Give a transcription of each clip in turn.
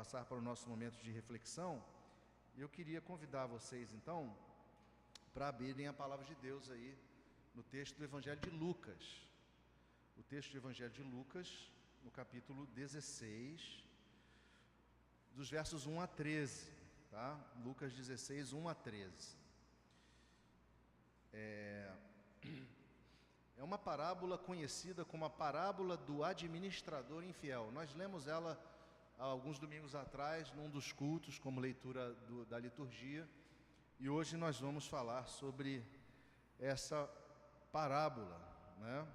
passar para o nosso momento de reflexão, eu queria convidar vocês, então, para abrirem a palavra de Deus aí no texto do Evangelho de Lucas. O texto do Evangelho de Lucas, no capítulo 16, dos versos 1 a 13, tá? Lucas 16, 1 a 13. É uma parábola conhecida como a parábola do administrador infiel. Nós lemos ela há alguns domingos atrás, num dos cultos, como leitura da liturgia, e hoje nós vamos falar sobre essa parábola, né?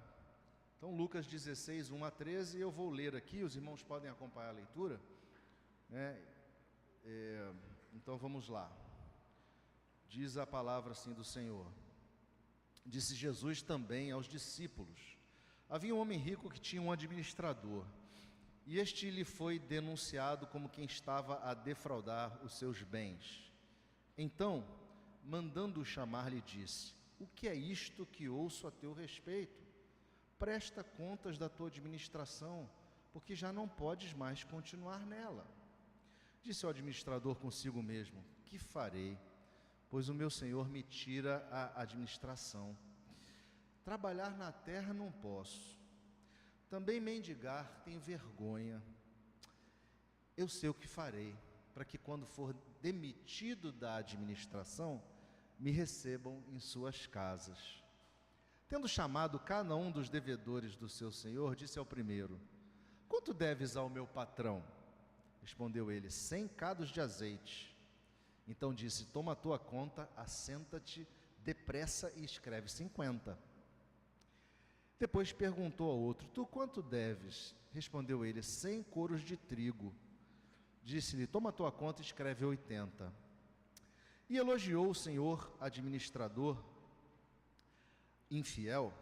Então, Lucas 16, 1 a 13, eu vou ler aqui, os irmãos podem acompanhar a leitura, né? Então vamos lá. Diz a palavra assim do Senhor: disse Jesus também aos discípulos: havia um homem rico que tinha um administrador, e este lhe foi denunciado como quem estava a defraudar os seus bens. Então, mandando-o chamar, lhe disse: o que é isto que ouço a teu respeito? Presta contas da tua administração, porque já não podes mais continuar nela. Disse o administrador consigo mesmo: que farei? Pois o meu senhor me tira a administração. Trabalhar na terra não posso, também mendigar tenho vergonha. Eu sei o que farei, para que quando for demitido da administração, me recebam em suas casas. Tendo chamado cada um dos devedores do seu senhor, disse ao primeiro: quanto deves ao meu patrão? Respondeu ele: 100 cados de azeite. Então disse: toma a tua conta, assenta-te depressa e escreve 50. Depois perguntou ao outro: tu quanto deves? Respondeu ele: 100 coros de trigo. Disse-lhe: toma a tua conta e escreve 80. E elogiou o senhor administrador infiel,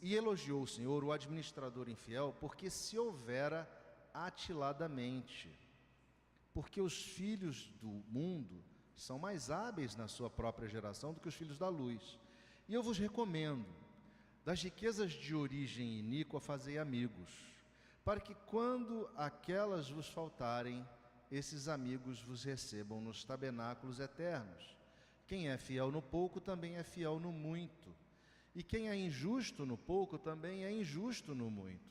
e elogiou o senhor o administrador infiel, porque se houvera atiladamente, porque os filhos do mundo são mais hábeis na sua própria geração do que os filhos da luz. E eu vos recomendo: das riquezas de origem iníqua fazei amigos, para que quando aquelas vos faltarem, esses amigos vos recebam nos tabernáculos eternos. Quem é fiel no pouco também é fiel no muito, e quem é injusto no pouco também é injusto no muito.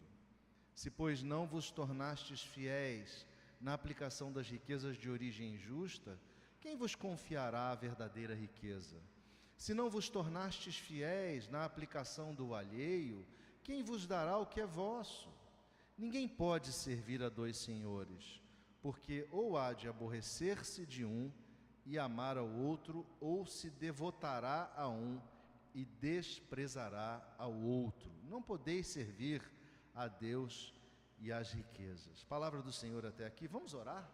Se, pois, não vos tornastes fiéis na aplicação das riquezas de origem injusta, quem vos confiará a verdadeira riqueza? Se não vos tornastes fiéis na aplicação do alheio, quem vos dará o que é vosso? Ninguém pode servir a dois senhores, porque ou há de aborrecer-se de um e amar ao outro, ou se devotará a um e desprezará ao outro. Não podeis servir a Deus e às riquezas. Palavra do Senhor até aqui. Vamos orar?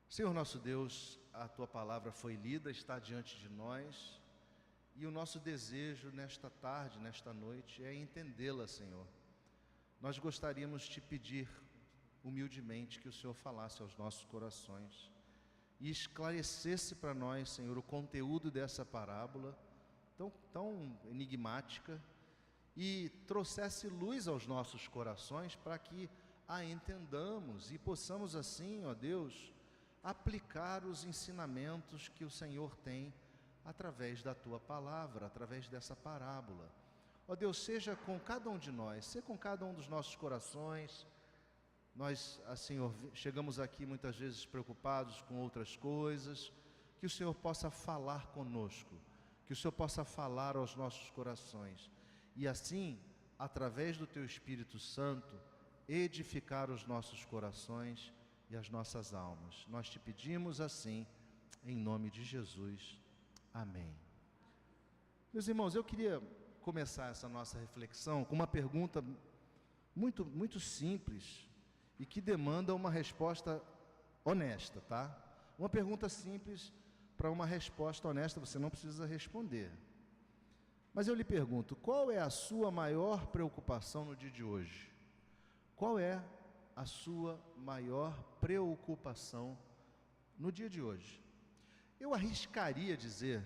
Senhor nosso Deus, a tua palavra foi lida, está diante de nós, e o nosso desejo nesta tarde, nesta noite, é entendê-la, Senhor. Nós gostaríamos de te pedir humildemente que o Senhor falasse aos nossos corações e esclarecesse para nós, Senhor, o conteúdo dessa parábola tão enigmática, e trouxesse luz aos nossos corações para que a entendamos e possamos assim, ó Deus, aplicar os ensinamentos que o Senhor tem através da tua palavra, através dessa parábola. Ó Deus, seja com cada um de nós, seja com cada um dos nossos corações. Nós, Senhor, chegamos aqui muitas vezes preocupados com outras coisas. Que o Senhor possa falar conosco, que o Senhor possa falar aos nossos corações, e assim, através do teu Espírito Santo, edificar os nossos corações e as nossas almas. Nós te pedimos assim, em nome de Jesus. Amém. Meus irmãos, eu queria começar essa nossa reflexão com uma pergunta muito simples e que demanda uma resposta honesta, tá? Uma pergunta simples para uma resposta honesta, você não precisa responder. Mas eu lhe pergunto: qual é a sua maior preocupação no dia de hoje? Qual é a sua maior preocupação no dia de hoje? Eu arriscaria dizer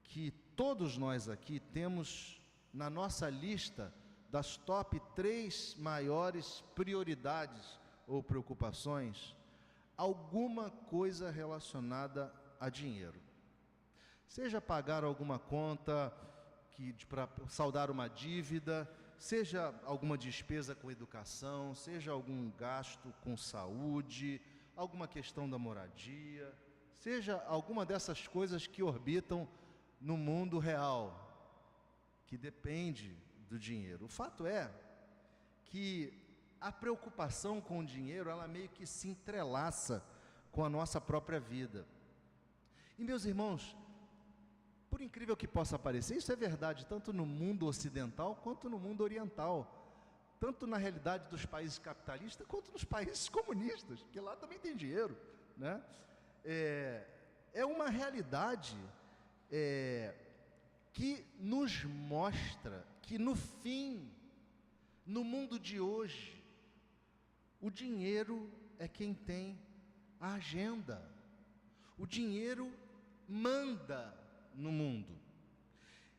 que todos nós aqui temos na nossa lista das top 3 maiores prioridades ou preocupações, alguma coisa relacionada a dinheiro. Seja pagar alguma conta, para saldar uma dívida, seja alguma despesa com educação, seja algum gasto com saúde, alguma questão da moradia, seja alguma dessas coisas que orbitam no mundo real, que depende do dinheiro. O fato é que a preocupação com o dinheiro, ela meio que se entrelaça com a nossa própria vida. E, meus irmãos, por incrível que possa parecer, isso é verdade tanto no mundo ocidental quanto no mundo oriental, tanto na realidade dos países capitalistas quanto nos países comunistas, que lá também tem dinheiro, né? É uma realidade que nos mostra que no fim, no mundo de hoje, o dinheiro é quem tem a agenda, o dinheiro manda no mundo.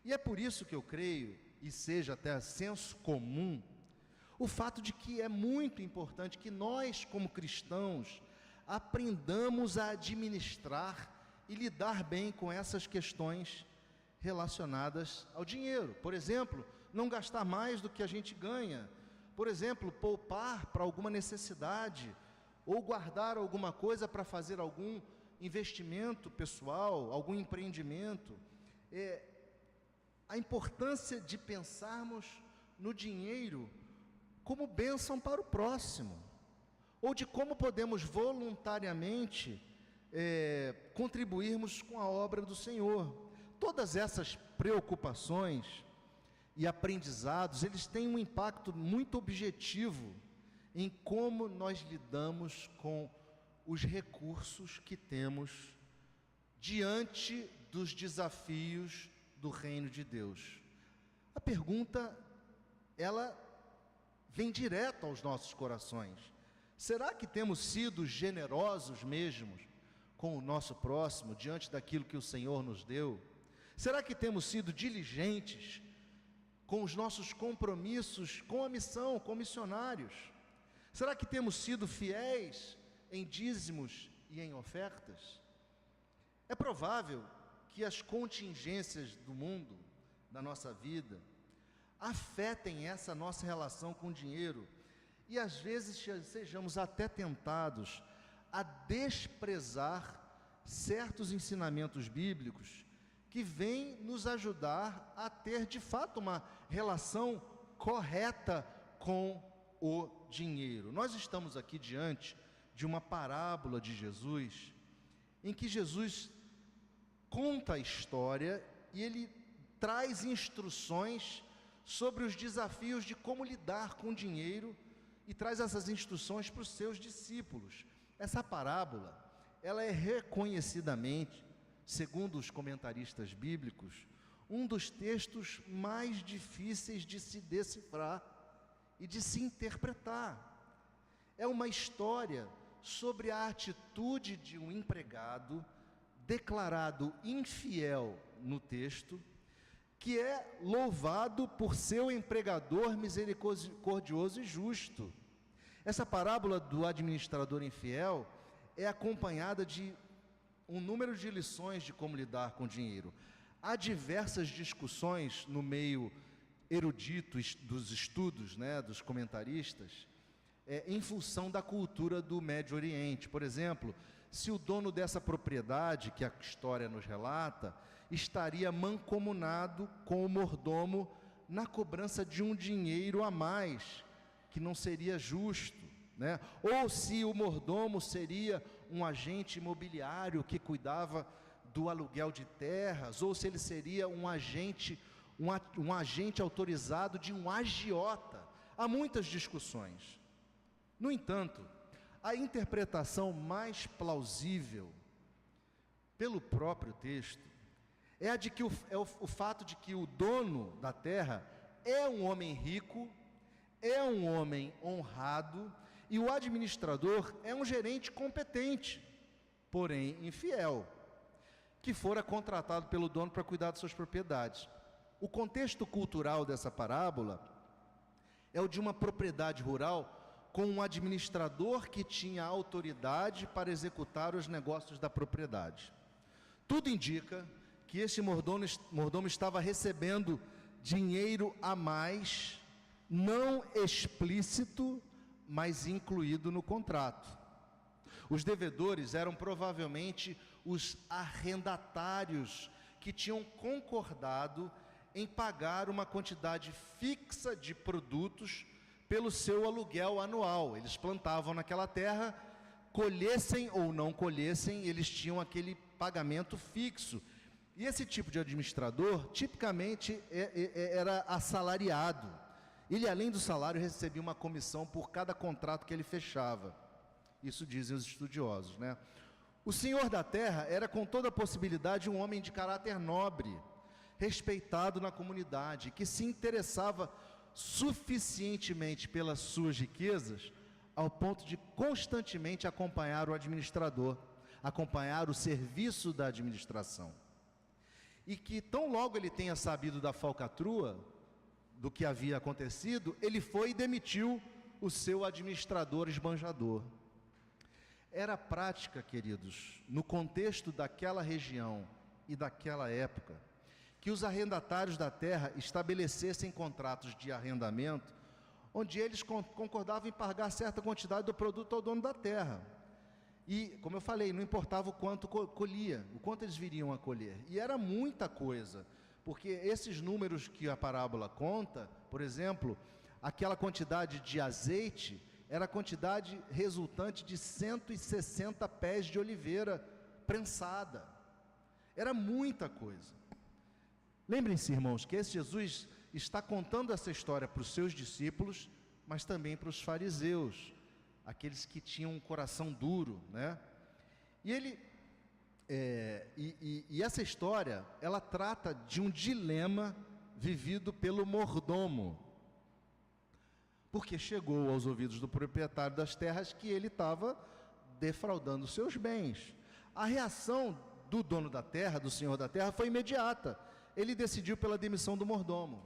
E é por isso que eu creio, e seja até senso comum, o fato de que é muito importante que nós, como cristãos, aprendamos a administrar e lidar bem com essas questões relacionadas ao dinheiro. Por exemplo, não gastar mais do que a gente ganha. Por exemplo, poupar para alguma necessidade, ou guardar alguma coisa para fazer algum investimento pessoal, algum empreendimento. A importância de pensarmos no dinheiro como bênção para o próximo, ou de como podemos voluntariamente contribuirmos com a obra do Senhor. Todas essas preocupações e aprendizados, eles têm um impacto muito objetivo em como nós lidamos com os recursos que temos diante dos desafios do reino de Deus. A pergunta, ela vem direto aos nossos corações. Será que temos sido generosos mesmo com o nosso próximo, diante daquilo que o Senhor nos deu? Será que temos sido diligentes com os nossos compromissos com a missão, com missionários? Será que temos sido fiéis em dízimos e em ofertas? É provável que as contingências do mundo, da nossa vida, afetem essa nossa relação com o dinheiro, e às vezes sejamos até tentados a desprezar certos ensinamentos bíblicos que vêm nos ajudar a ter de fato uma relação correta com o dinheiro. Nós estamos aqui diante de uma parábola de Jesus, em que Jesus conta a história e ele traz instruções sobre os desafios de como lidar com o dinheiro, e traz essas instruções para os seus discípulos. Essa parábola, ela é reconhecidamente, segundo os comentaristas bíblicos, um dos textos mais difíceis de se decifrar e de se interpretar. É uma história sobre a atitude de um empregado declarado infiel no texto, que é louvado por seu empregador misericordioso e justo. Essa parábola do administrador infiel é acompanhada de um número de lições de como lidar com o dinheiro. Há diversas discussões no meio erudito dos estudos, dos comentaristas, em função da cultura do Médio Oriente. Por exemplo, se o dono dessa propriedade, que a história nos relata, estaria mancomunado com o mordomo na cobrança de um dinheiro a mais, que não seria justo, ou se o mordomo seria um agente imobiliário que cuidava do aluguel de terras, ou se ele seria um agente autorizado de um agiota. Há muitas discussões. No entanto, a interpretação mais plausível pelo próprio texto é a de que o fato de que o dono da terra é um homem rico, é um homem honrado, e o administrador é um gerente competente, porém infiel, que fora contratado pelo dono para cuidar de suas propriedades. O contexto cultural dessa parábola é o de uma propriedade rural com um administrador que tinha autoridade para executar os negócios da propriedade. Tudo indica que esse mordomo estava recebendo dinheiro a mais, não explícito, mas incluído no contrato. Os devedores eram provavelmente os arrendatários que tinham concordado em pagar uma quantidade fixa de produtos pelo seu aluguel anual. Eles plantavam naquela terra, colhessem ou não colhessem, eles tinham aquele pagamento fixo. E esse tipo de administrador, tipicamente, era assalariado. Ele, além do salário, recebia uma comissão por cada contrato que ele fechava. Isso dizem os estudiosos, né? O senhor da terra era, com toda a possibilidade, um homem de caráter nobre, respeitado na comunidade, que se interessava suficientemente pelas suas riquezas, ao ponto de constantemente acompanhar o administrador, acompanhar o serviço da administração. E que, tão logo ele tenha sabido da falcatrua, do que havia acontecido, ele foi e demitiu o seu administrador esbanjador. Era prática, queridos, no contexto daquela região e daquela época, que os arrendatários da terra estabelecessem contratos de arrendamento, onde eles concordavam em pagar certa quantidade do produto ao dono da terra. E, como eu falei, não importava o quanto colhia, o quanto eles viriam a colher. E era muita coisa, porque esses números que a parábola conta, por exemplo, aquela quantidade de azeite, era a quantidade resultante de 160 pés de oliveira prensada. Era muita coisa. Lembrem-se, irmãos, que esse Jesus está contando essa história para os seus discípulos, mas também para os fariseus, aqueles que tinham um coração duro, né? E ele, essa história, ela trata de um dilema vivido pelo mordomo, porque chegou aos ouvidos do proprietário das terras que ele estava defraudando seus bens. A reação do dono da terra, do senhor da terra, foi imediata. Ele decidiu pela demissão do mordomo,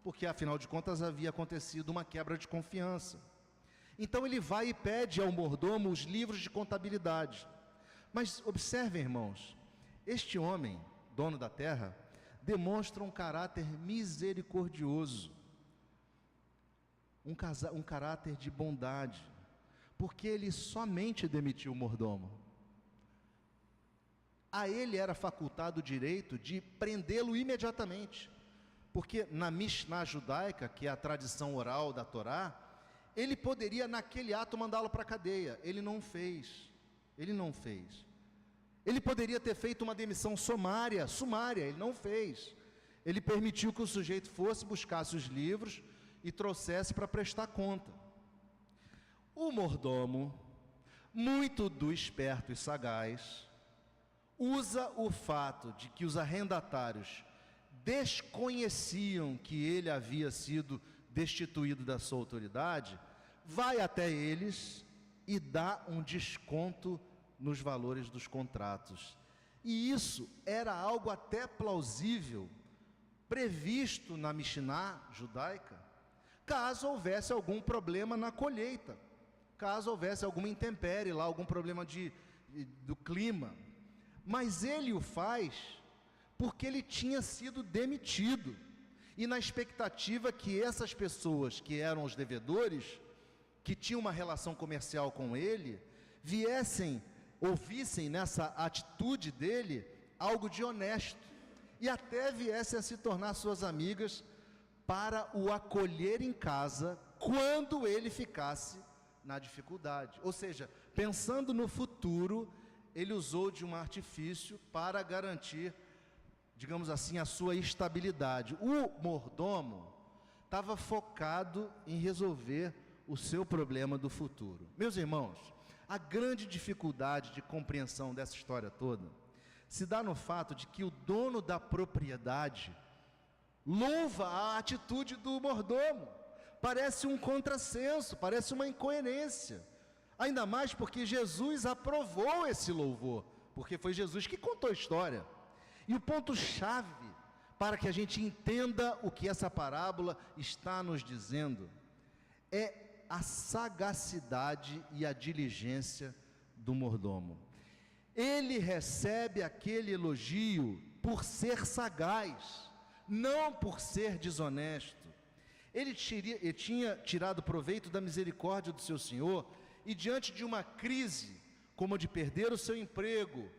porque afinal de contas havia acontecido uma quebra de confiança. Então ele vai e pede ao mordomo os livros de contabilidade. Mas observem, irmãos, este homem, dono da terra, demonstra um caráter misericordioso, um caráter de bondade, porque ele somente demitiu o mordomo. A ele era facultado o direito de prendê-lo imediatamente, porque na Mishnah judaica, que é a tradição oral da Torá, ele poderia naquele ato mandá-lo para a cadeia. Ele não fez. Ele poderia ter feito uma demissão sumária, ele não fez. Ele permitiu que o sujeito fosse, buscasse os livros e trouxesse para prestar conta. O mordomo, muito do esperto e sagaz, usa o fato de que os arrendatários desconheciam que ele havia sido destituído da sua autoridade, vai até eles e dá um desconto nos valores dos contratos. E isso era algo até plausível, previsto na Mishnah judaica, caso houvesse algum problema na colheita, caso houvesse alguma intempérie lá, algum problema do clima. Mas ele o faz porque ele tinha sido demitido, e na expectativa que essas pessoas que eram os devedores, que tinham uma relação comercial com ele, ouvissem nessa atitude dele algo de honesto, e até viessem a se tornar suas amigas para o acolher em casa quando ele ficasse na dificuldade. Ou seja, pensando no futuro, ele usou de um artifício para garantir, digamos assim, a sua estabilidade. O mordomo estava focado em resolver o seu problema do futuro. Meus irmãos, a grande dificuldade de compreensão dessa história toda se dá no fato de que o dono da propriedade louva a atitude do mordomo. Parece um contrassenso, parece uma incoerência. Ainda mais porque Jesus aprovou esse louvor, porque foi Jesus que contou a história. E o ponto-chave para que a gente entenda o que essa parábola está nos dizendo é a sagacidade e a diligência do mordomo. Ele recebe aquele elogio por ser sagaz, não por ser desonesto. Ele tinha tirado proveito da misericórdia do seu senhor, e diante de uma crise, como a de perder o seu emprego,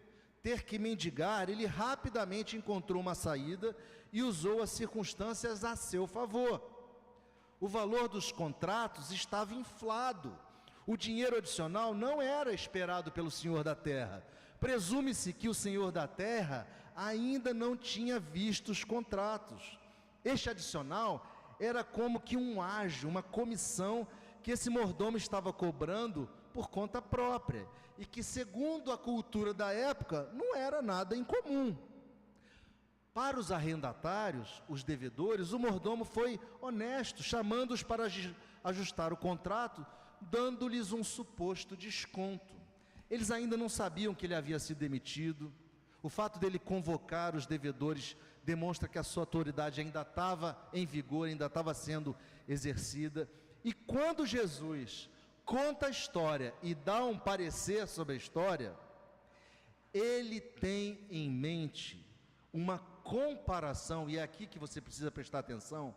ter que mendigar, ele rapidamente encontrou uma saída e usou as circunstâncias a seu favor. O valor dos contratos estava inflado. O dinheiro adicional não era esperado pelo senhor da terra. Presume-se que o senhor da terra ainda não tinha visto os contratos. Este adicional era como que um ágio, uma comissão que esse mordomo estava cobrando por conta própria, e que, segundo a cultura da época, não era nada incomum. Para os arrendatários, os devedores, o mordomo foi honesto, chamando-os para ajustar o contrato, dando-lhes um suposto desconto. Eles ainda não sabiam que ele havia sido demitido. O fato dele convocar os devedores demonstra que a sua autoridade ainda estava em vigor, ainda estava sendo exercida. E quando Jesus conta a história e dá um parecer sobre a história, ele tem em mente uma comparação, e é aqui que você precisa prestar atenção.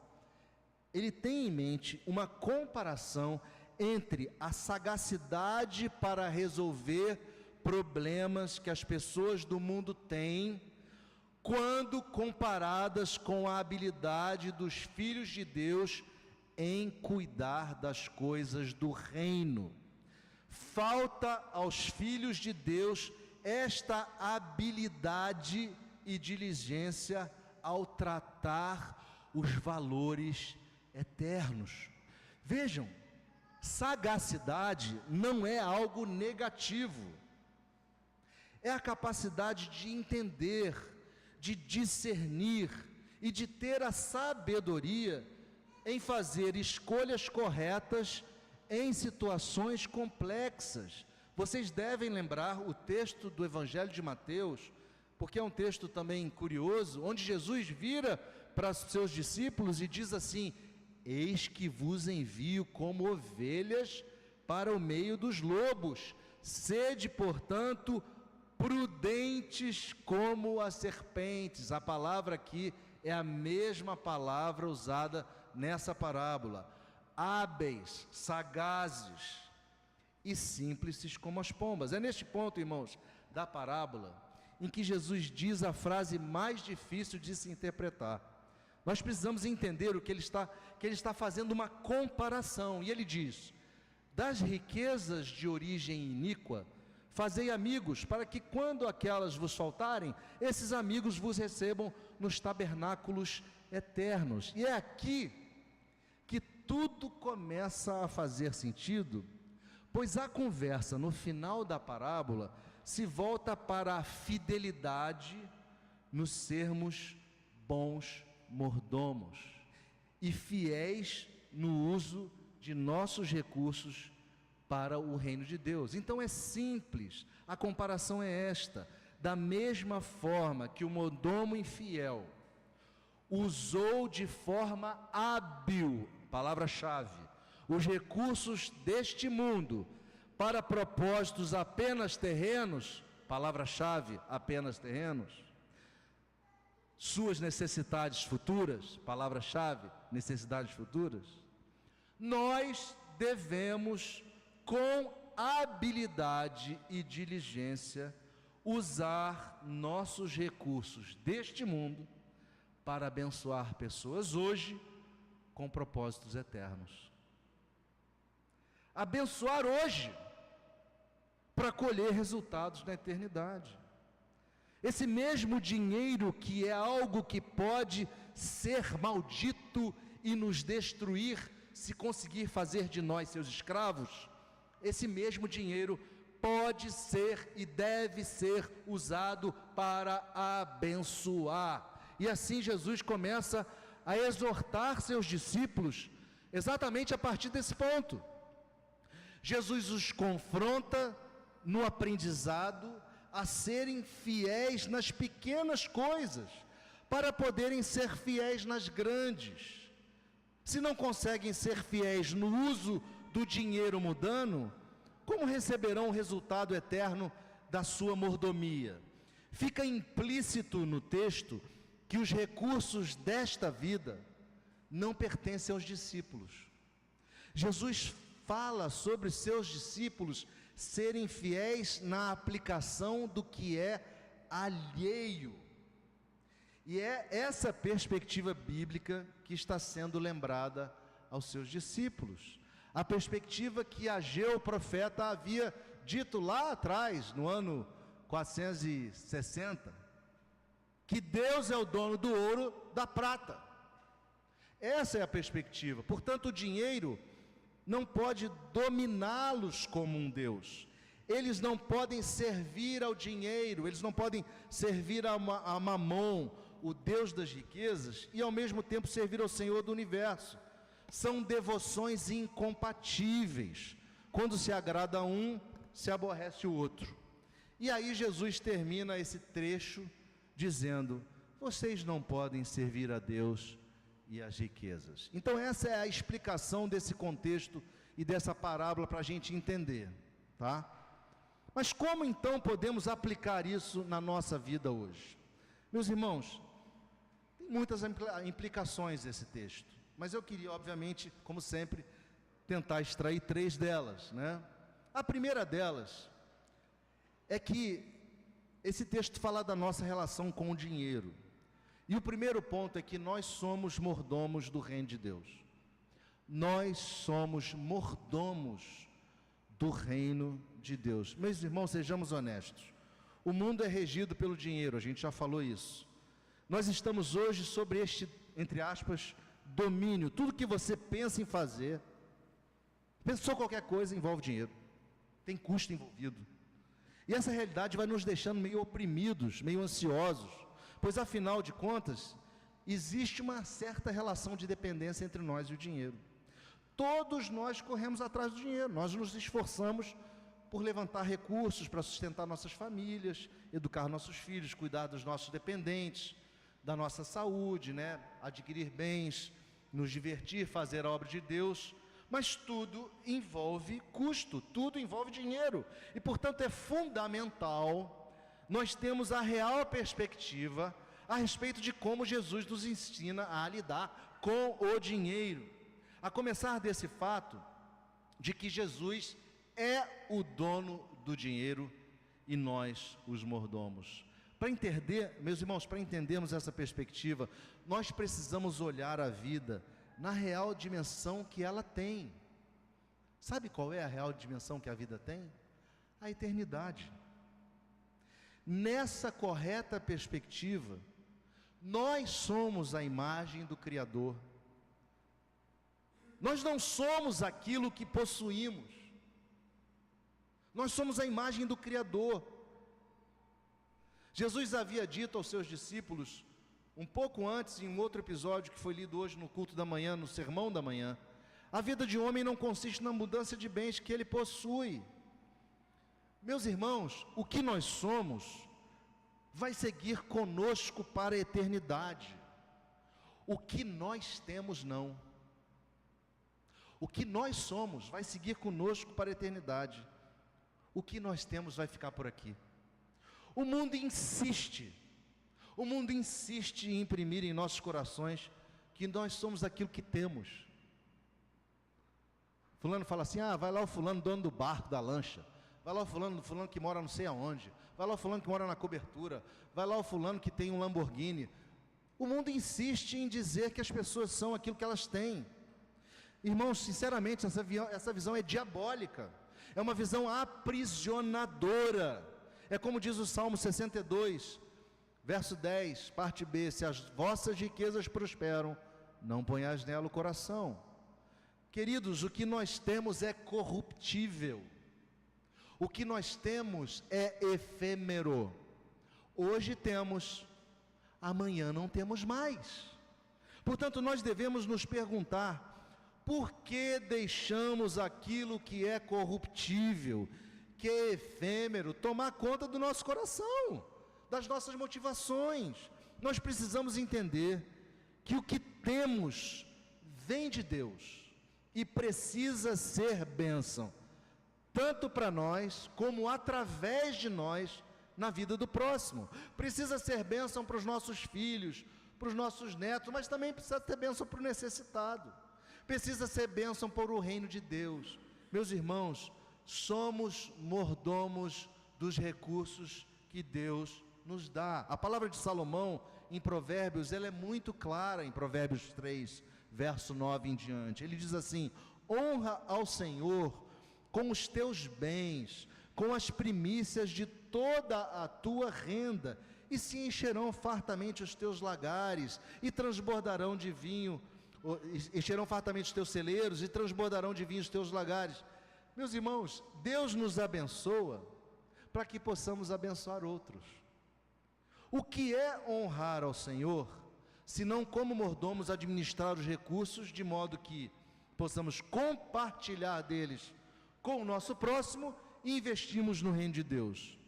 Ele tem em mente uma comparação entre a sagacidade para resolver problemas que as pessoas do mundo têm, quando comparadas com a habilidade dos filhos de Deus em cuidar das coisas do reino. Falta aos filhos de Deus esta habilidade e diligência ao tratar os valores eternos. Vejam, sagacidade não é algo negativo. É a capacidade de entender, de discernir e de ter a sabedoria em fazer escolhas corretas em situações complexas. Vocês devem lembrar o texto do Evangelho de Mateus, porque é um texto também curioso, onde Jesus vira para os seus discípulos e diz assim: eis que vos envio como ovelhas para o meio dos lobos, sede, portanto, prudentes como as serpentes. A palavra aqui é a mesma palavra usada nessa parábola. Hábeis, sagazes e simples como as pombas. É neste ponto, irmãos, da parábola, em que Jesus diz a frase mais difícil de se interpretar. Nós precisamos entender o que ele está fazendo uma comparação, e ele diz: das riquezas de origem iníqua, fazei amigos, para que quando aquelas vos faltarem, esses amigos vos recebam nos tabernáculos eternos. E é aqui que tudo começa a fazer sentido, pois a conversa no final da parábola se volta para a fidelidade nos sermos bons mordomos e fiéis no uso de nossos recursos para o reino de Deus. Então é simples, a comparação é esta: da mesma forma que o mordomo infiel usou de forma hábil, palavra-chave, os recursos deste mundo para propósitos apenas terrenos, palavra-chave, apenas terrenos, suas necessidades futuras, palavra-chave, necessidades futuras, nós devemos, com habilidade e diligência, usar nossos recursos deste mundo para abençoar pessoas hoje com propósitos eternos. Abençoar hoje para colher resultados na eternidade. Esse mesmo dinheiro, que é algo que pode ser maldito e nos destruir se conseguir fazer de nós seus escravos, esse mesmo dinheiro pode ser e deve ser usado para abençoar. E assim Jesus começa a exortar seus discípulos exatamente a partir desse ponto. Jesus os confronta no aprendizado a serem fiéis nas pequenas coisas, para poderem ser fiéis nas grandes. Se não conseguem ser fiéis no uso do dinheiro mundano, como receberão o resultado eterno da sua mordomia? Fica implícito no texto que os recursos desta vida não pertencem aos discípulos. Jesus fala sobre seus discípulos serem fiéis na aplicação do que é alheio. E é essa perspectiva bíblica que está sendo lembrada aos seus discípulos. A perspectiva que Ageu, o profeta, havia dito lá atrás, no ano 460, que Deus é o dono do ouro, da prata. Essa é a perspectiva. Portanto, o dinheiro não pode dominá-los como um Deus. Eles não podem servir ao dinheiro, eles não podem servir a Mamon, o Deus das riquezas, e ao mesmo tempo servir ao Senhor do universo. São devoções incompatíveis. Quando se agrada um, se aborrece o outro. E aí Jesus termina esse trecho dizendo: vocês não podem servir a Deus e as riquezas. Então essa é a explicação desse contexto e dessa parábola para a gente entender, tá? Mas como então podemos aplicar isso na nossa vida hoje? Meus irmãos, tem muitas implicações esse texto, mas eu queria, obviamente, como sempre, tentar extrair 3 delas, né? A primeira delas é que esse texto fala da nossa relação com o dinheiro. E o primeiro ponto é que nós somos mordomos do reino de Deus. Nós somos mordomos do reino de Deus. Meus irmãos, sejamos honestos. O mundo é regido pelo dinheiro, a gente já falou isso. Nós estamos hoje sobre este, entre aspas, domínio. Tudo que você pensa em fazer, pensou qualquer coisa, envolve dinheiro. Tem custo envolvido. E essa realidade vai nos deixando meio oprimidos, meio ansiosos, pois afinal de contas, existe uma certa relação de dependência entre nós e o dinheiro. Todos nós corremos atrás do dinheiro, nós nos esforçamos por levantar recursos para sustentar nossas famílias, educar nossos filhos, cuidar dos nossos dependentes, da nossa saúde, né? Adquirir bens, nos divertir, fazer a obra de Deus. Mas tudo envolve custo, tudo envolve dinheiro. E, portanto, é fundamental nós termos a real perspectiva a respeito de como Jesus nos ensina a lidar com o dinheiro. A começar desse fato de que Jesus é o dono do dinheiro e nós os mordomos. Para entender, meus irmãos, para entendermos essa perspectiva, nós precisamos olhar a vida na real dimensão que ela tem. Sabe qual é a real dimensão que a vida tem? A eternidade. Nessa correta perspectiva, nós somos a imagem do Criador. Nós não somos aquilo que possuímos. Nós somos a imagem do Criador. Jesus havia dito aos seus discípulos, um pouco antes, em um outro episódio que foi lido hoje no culto da manhã, no sermão da manhã: a vida de homem não consiste na mudança de bens que ele possui. Meus irmãos, o que nós somos vai seguir conosco para a eternidade. O que nós temos não. O que nós somos vai seguir conosco para a eternidade. O que nós temos vai ficar por aqui. O mundo insiste em imprimir em nossos corações que nós somos aquilo que temos. Fulano fala assim: vai lá o fulano dono do barco, da lancha. Vai lá o fulano que mora não sei aonde. Vai lá o fulano que mora na cobertura. Vai lá o fulano que tem um Lamborghini. O mundo insiste em dizer que as pessoas são aquilo que elas têm. Irmãos, sinceramente, essa visão é diabólica. É uma visão aprisionadora. É como diz o Salmo 62, verso 10, parte B: se as vossas riquezas prosperam, não ponhais nela o coração. Queridos, o que nós temos é corruptível. O que nós temos é efêmero. Hoje temos, amanhã não temos mais. Portanto, nós devemos nos perguntar: por que deixamos aquilo que é corruptível, que é efêmero, tomar conta do nosso coração, das nossas motivações? Nós precisamos entender que o que temos vem de Deus e precisa ser bênção, tanto para nós, como através de nós, na vida do próximo. Precisa ser bênção para os nossos filhos, para os nossos netos, mas também precisa ter bênção para o necessitado. Precisa ser bênção para o reino de Deus. Meus irmãos, somos mordomos dos recursos que Deus nos dá. A palavra de Salomão, em Provérbios, ela é muito clara, em Provérbios 3, verso 9 em diante. Ele diz assim: honra ao Senhor com os teus bens, com as primícias de toda a tua renda, e se encherão fartamente os teus lagares, e transbordarão de vinho, encherão fartamente os teus celeiros, e transbordarão de vinho os teus lagares. Meus irmãos, Deus nos abençoa para que possamos abençoar outros. O que é honrar ao Senhor, senão como mordomos administrar os recursos, de modo que possamos compartilhar deles com o nosso próximo e investirmos no reino de Deus.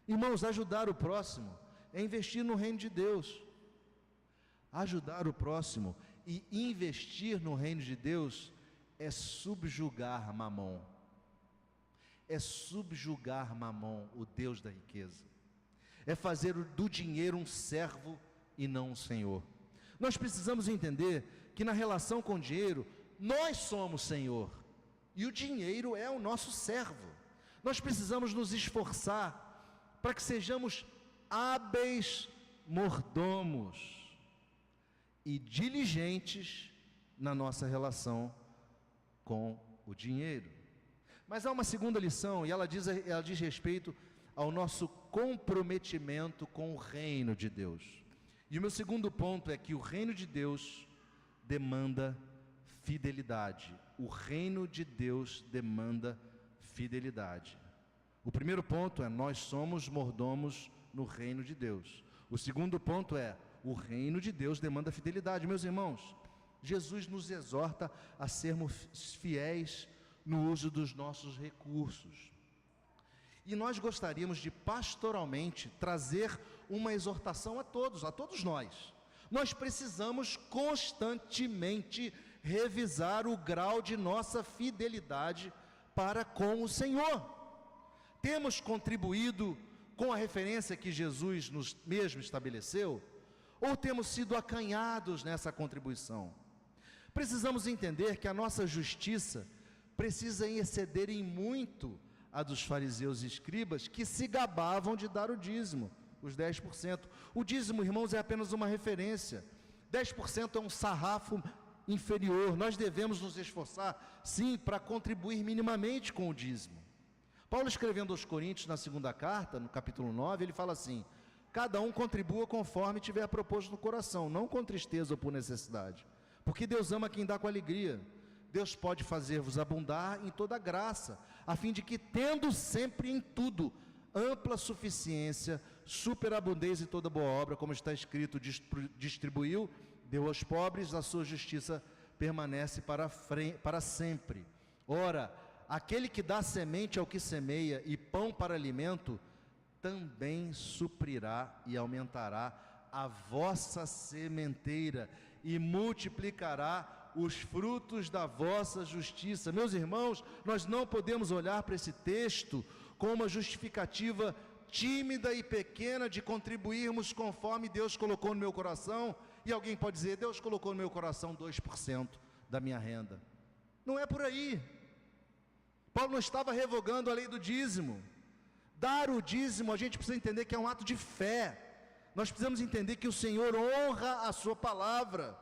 Irmãos, ajudar o próximo é investir no reino de Deus. Ajudar o próximo e investir no reino de Deus é subjugar Mamon. É subjugar Mamon, o Deus da riqueza. É fazer do dinheiro um servo e não um senhor. Nós precisamos entender que na relação com o dinheiro, nós somos senhor e o dinheiro é o nosso servo. Nós precisamos nos esforçar para que sejamos hábeis mordomos e diligentes na nossa relação com o dinheiro. Mas há uma segunda lição, e ela diz respeito ao nosso comprometimento com o reino de Deus. E o meu segundo ponto é que o reino de Deus demanda fidelidade. O reino de Deus demanda fidelidade. O primeiro ponto é: nós somos mordomos no reino de Deus. O segundo ponto é: o reino de Deus demanda fidelidade. Meus irmãos, Jesus nos exorta a sermos fiéis no uso dos nossos recursos. E nós gostaríamos de pastoralmente trazer uma exortação a todos nós. Nós precisamos constantemente revisar o grau de nossa fidelidade para com o Senhor. Temos contribuído com a referência que Jesus nos mesmo estabeleceu? Ou temos sido acanhados nessa contribuição? Precisamos entender que a nossa justiça precisa exceder em muito a dos fariseus e escribas, que se gabavam de dar o dízimo, os 10%. O dízimo, irmãos, é apenas uma referência. 10% é um sarrafo inferior. Nós devemos nos esforçar, sim, para contribuir minimamente com o dízimo. Paulo, escrevendo aos Coríntios, na segunda carta, no capítulo 9, ele fala assim: cada um contribua conforme tiver proposto no coração, não com tristeza ou por necessidade, porque Deus ama quem dá com alegria. Deus pode fazer-vos abundar em toda graça, a fim de que, tendo sempre em tudo ampla suficiência, superabundância em toda boa obra, como está escrito, distribuiu, deu aos pobres, a sua justiça permanece para sempre. Ora, aquele que dá semente ao que semeia e pão para alimento, também suprirá e aumentará a vossa sementeira e multiplicará os frutos da vossa justiça. Meus irmãos, nós não podemos olhar para esse texto com uma justificativa tímida e pequena de contribuirmos conforme Deus colocou no meu coração. E alguém pode dizer: Deus colocou no meu coração 2% da minha renda. Não é por aí. Paulo não estava revogando a lei do dízimo. Dar o dízimo, a gente precisa entender que é um ato de fé. Nós precisamos entender que o Senhor honra a sua palavra.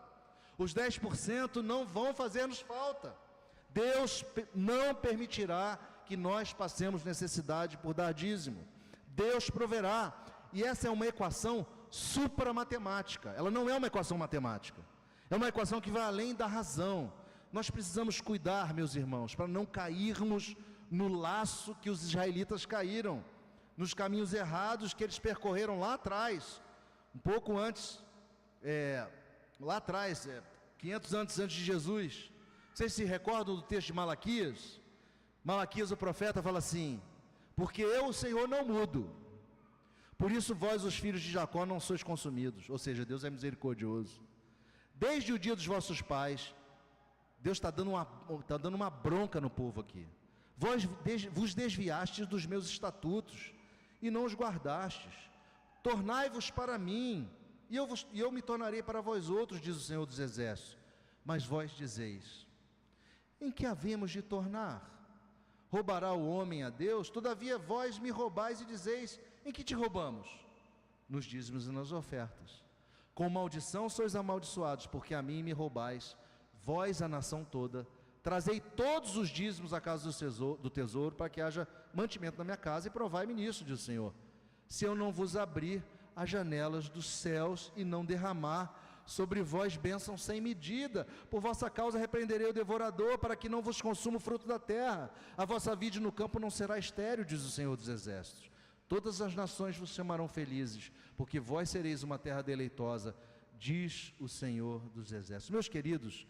Os 10% não vão fazer-nos falta. Deus não permitirá que nós passemos necessidade por dar dízimo. Deus proverá. E essa é uma equação supramatemática. Ela não é uma equação matemática. É uma equação que vai além da razão. Nós precisamos cuidar, meus irmãos, para não cairmos no laço que os israelitas caíram, nos caminhos errados que eles percorreram lá atrás, um pouco antes, lá atrás, 500 anos antes de Jesus. Vocês se recordam do texto de Malaquias? Malaquias, o profeta, fala assim: porque eu, o Senhor, não mudo, por isso vós, os filhos de Jacó, não sois consumidos. Ou seja, Deus é misericordioso. Desde o dia dos vossos pais, Deus está dando uma bronca no povo aqui. Vós vos desviastes dos meus estatutos e não os guardastes. Tornai-vos para mim, e eu me tornarei para vós outros, diz o Senhor dos Exércitos. Mas vós dizeis: em que havemos de tornar? Roubará o homem a Deus? Todavia vós me roubais e dizeis: em que te roubamos? Nos dízimos e nas ofertas. Com maldição sois amaldiçoados, porque a mim me roubais, vós a nação toda. Trazei todos os dízimos à casa do tesouro, para que haja mantimento na minha casa, e provai-me nisso, diz o Senhor. Se eu não vos abrir as janelas dos céus e não derramar sobre vós bênção sem medida, por vossa causa repreenderei o devorador, para que não vos consuma o fruto da terra. A vossa vide no campo não será estéril, diz o Senhor dos Exércitos. Todas as nações vos chamarão felizes, porque vós sereis uma terra deleitosa, diz o Senhor dos Exércitos. Meus queridos,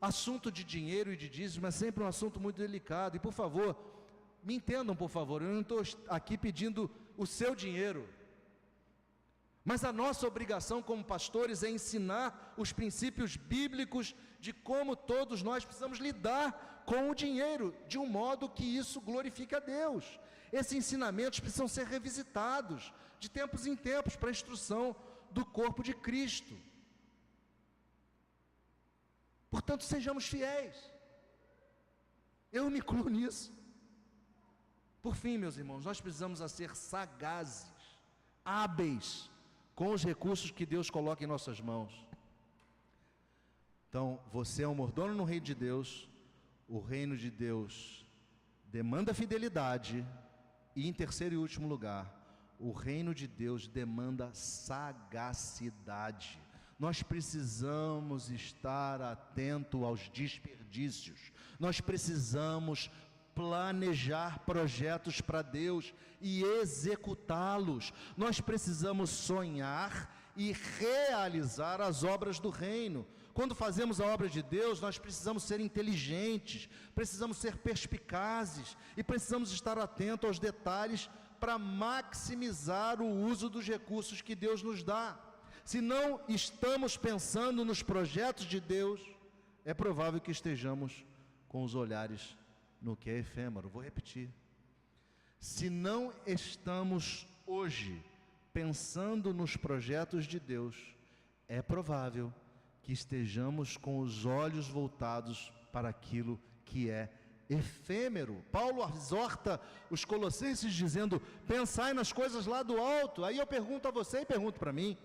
assunto de dinheiro e de dízimo é sempre um assunto muito delicado, e por favor, me entendam por favor, eu não estou aqui pedindo o seu dinheiro, mas a nossa obrigação como pastores é ensinar os princípios bíblicos de como todos nós precisamos lidar com o dinheiro, de um modo que isso glorifique a Deus. Esses ensinamentos precisam ser revisitados, de tempos em tempos, para a instrução do corpo de Cristo. Portanto, sejamos fiéis. Eu me incluo nisso. Por fim, meus irmãos, nós precisamos ser sagazes, hábeis, com os recursos que Deus coloca em nossas mãos. Então, você é um mordomo no reino de Deus. O reino de Deus demanda fidelidade. E em terceiro e último lugar, o reino de Deus demanda sagacidade. Nós precisamos estar atento aos desperdícios. Nós precisamos planejar projetos para Deus e executá-los. Nós precisamos sonhar e realizar as obras do reino. Quando fazemos a obra de Deus, nós precisamos ser inteligentes, precisamos ser perspicazes e precisamos estar atentos aos detalhes para maximizar o uso dos recursos que Deus nos dá. Se não estamos pensando nos projetos de Deus, é provável que estejamos com os olhares no que é efêmero. Vou repetir. Se não estamos hoje pensando nos projetos de Deus, é provável que estejamos com os olhos voltados para aquilo que é efêmero. Paulo exorta os colossenses dizendo: pensai nas coisas lá do alto. Aí eu pergunto a você e pergunto para mim: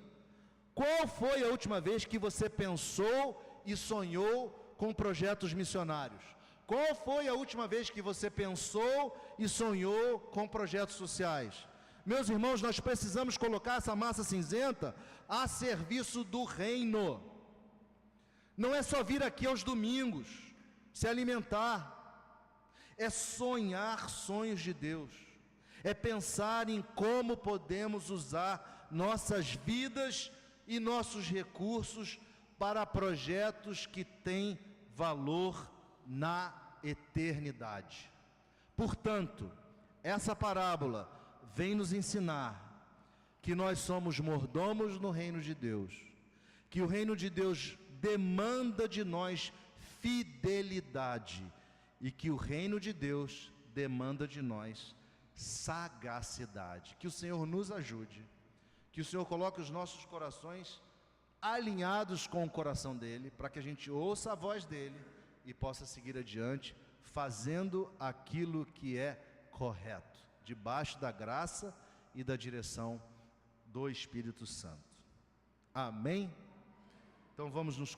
qual foi a última vez que você pensou e sonhou com projetos missionários? Qual foi a última vez que você pensou e sonhou com projetos sociais? Meus irmãos, nós precisamos colocar essa massa cinzenta a serviço do reino. Não é só vir aqui aos domingos, se alimentar. É sonhar sonhos de Deus. É pensar em como podemos usar nossas vidas e nossos recursos para projetos que têm valor na eternidade. Portanto, essa parábola vem nos ensinar que nós somos mordomos no reino de Deus, que o reino de Deus demanda de nós fidelidade e que o reino de Deus demanda de nós sagacidade. Que o Senhor nos ajude, que o Senhor coloque os nossos corações alinhados com o coração dele, para que a gente ouça a voz dele e possa seguir adiante, fazendo aquilo que é correto, debaixo da graça e da direção do Espírito Santo. Amém? Então vamos nos